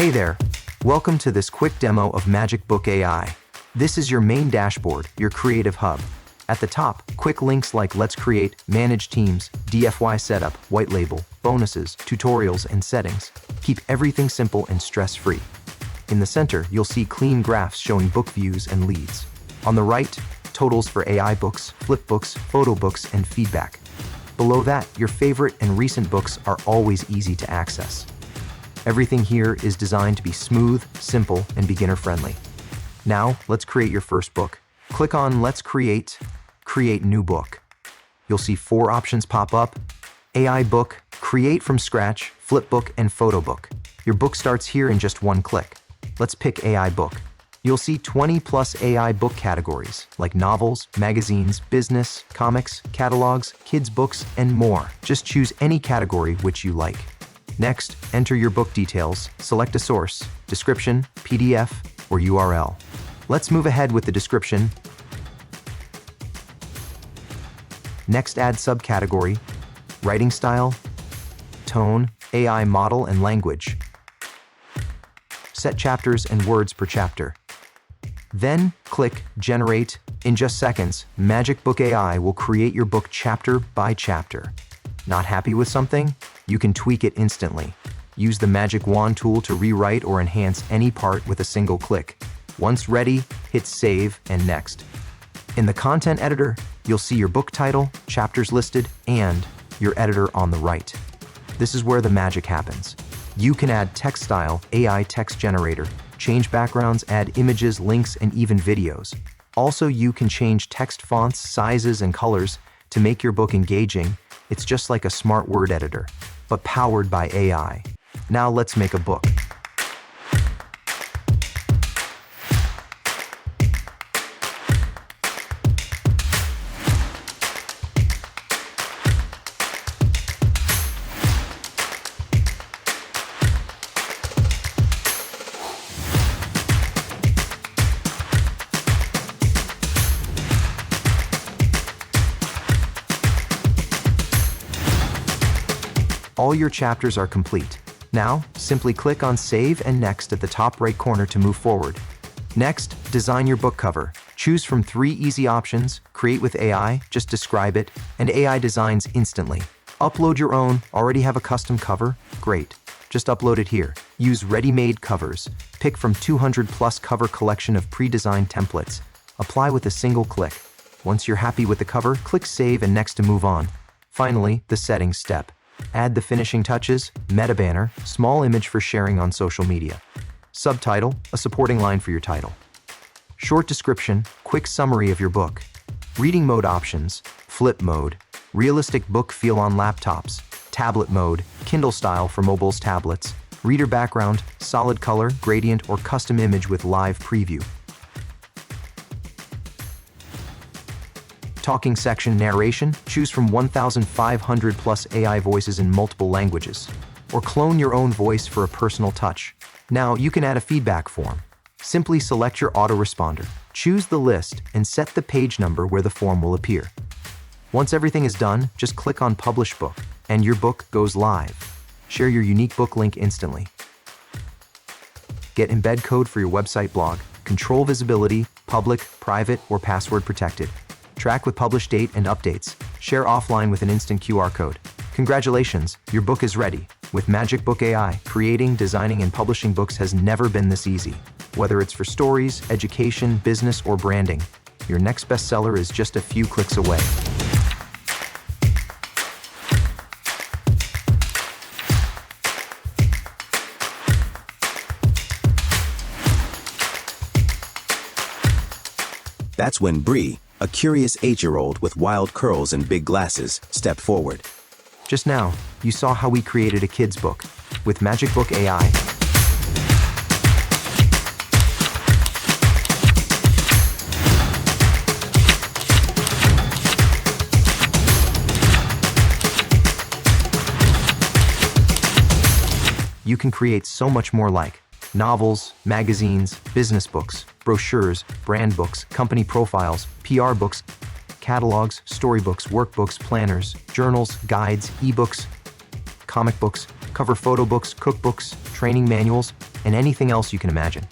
Hey there, welcome to this quick demo of Magic Book AI. This is your main dashboard, your creative hub. At the top, quick links like Let's Create, Manage Teams, DFY Setup, White Label, Bonuses, Tutorials, and Settings. Keep everything simple and stress-free. In the center, you'll see clean graphs showing book views and leads. On the right, totals for AI books, flip books, photo books, and feedback. Below that, your favorite and recent books are always easy to access. Everything here is designed to be smooth, simple, and beginner-friendly. Now, let's create your first book. Click on Let's Create New Book. You'll see 4 options pop up: AI book, create from scratch, flip book, and photo book. Your book starts here in just one click. Let's pick AI book. You'll see 20+ AI book categories like novels, magazines, business, comics, catalogs, kids' books, and more. Just choose any category which you like. Next, enter your book details, select a source, description, PDF, or URL. Let's move ahead with the description. Next, add subcategory, writing style, tone, AI model, and language. Set chapters and words per chapter. Then, click Generate. In just seconds, Magic Book AI will create your book chapter by chapter. Not happy with something? You can tweak it instantly. Use the Magic Wand tool to rewrite or enhance any part with a single click. Once ready, hit Save and Next. In the content editor, you'll see your book title, chapters listed, and your editor on the right. This is where the magic happens. You can add text style, AI text generator, change backgrounds, add images, links, and even videos. Also, you can change text fonts, sizes, and colors to make your book engaging. It's just like a smart word editor, but powered by AI. Now let's make a book. All your chapters are complete. Now, simply click on Save and Next at the top right corner to move forward. Next, design your book cover. Choose from 3 easy options: Create with AI, just describe it, and AI designs instantly. Upload your own. Already have a custom cover? Great. Just upload it here. Use ready-made covers. Pick from 200+ cover collection of pre-designed templates. Apply with a single click. Once you're happy with the cover, click Save and Next to move on. Finally, the settings step. Add the finishing touches, meta banner, small image for sharing on social media. Subtitle, a supporting line for your title. Short description, quick summary of your book. Reading mode options, flip mode, realistic book feel on laptops, tablet mode, Kindle style for mobiles, tablets, reader background, solid color, gradient, or custom image with live preview. Talking section narration, choose from 1,500+ AI voices in multiple languages, or clone your own voice for a personal touch. Now you can add a feedback form. Simply select your autoresponder, choose the list, and set the page number where the form will appear. Once everything is done, just click on Publish Book, and your book goes live. Share your unique book link instantly. Get embed code for your website blog. Control visibility, public, private, or password protected. Track with publish date and updates. Share offline with an instant QR code. Congratulations, your book is ready. With Magic Book AI, creating, designing, and publishing books has never been this easy. Whether it's for stories, education, business, or branding, your next bestseller is just a few clicks away. That's when Bree, a curious 8-year-old with wild curls and big glasses, stepped forward. Just now, you saw how we created a kid's book. With Magic Book AI, you can create so much more, like novels, magazines, business books, brochures, brand books, company profiles, PR books, catalogs, storybooks, workbooks, planners, journals, guides, eBooks, comic books, cover photo books, cookbooks, training manuals, and anything else you can imagine.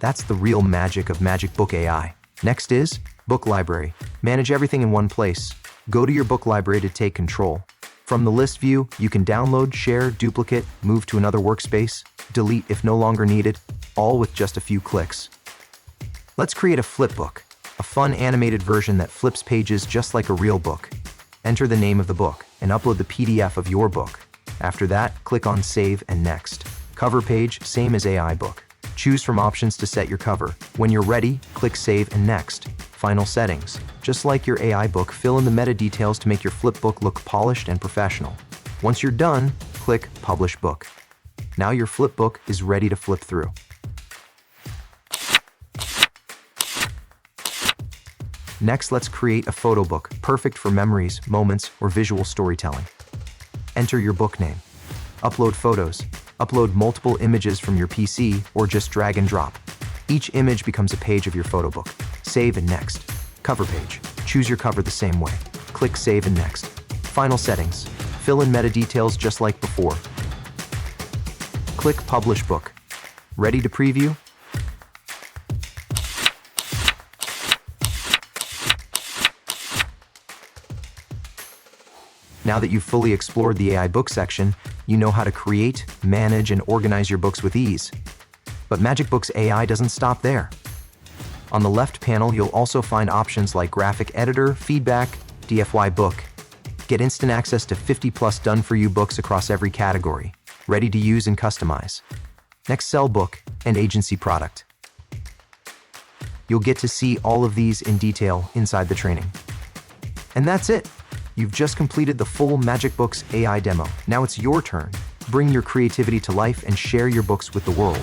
That's the real magic of Magic Book AI. Next is Book Library. Manage everything in one place. Go to your book library to take control. From the list view, you can download, share, duplicate, move to another workspace, delete if no longer needed, all with just a few clicks. Let's create a flipbook, a fun animated version that flips pages just like a real book. Enter the name of the book and upload the PDF of your book. After that, click on Save and Next. Cover page, same as AI book. Choose from options to set your cover. When you're ready, click Save and Next. Final settings. Just like your AI book, fill in the meta details to make your flipbook look polished and professional. Once you're done, click Publish Book. Now your flipbook is ready to flip through. Next, let's create a photo book, perfect for memories, moments, or visual storytelling. Enter your book name. Upload photos. Upload multiple images from your PC or just drag and drop. Each image becomes a page of your photo book. Save and Next. Cover page. Choose your cover the same way. Click Save and Next. Final settings. Fill in meta details just like before. Click Publish Book. Ready to preview? Now that you've fully explored the AI book section, you know how to create, manage, and organize your books with ease. But Magic Books AI doesn't stop there. On the left panel, you'll also find options like Graphic Editor, Feedback, DFY Book. Get instant access to 50+ done-for-you books across every category, ready to use and customize. Next, Sell Book and Agency Product. You'll get to see all of these in detail inside the training. And that's it. You've just completed the full Magic Books AI demo. Now it's your turn. Bring your creativity to life and share your books with the world.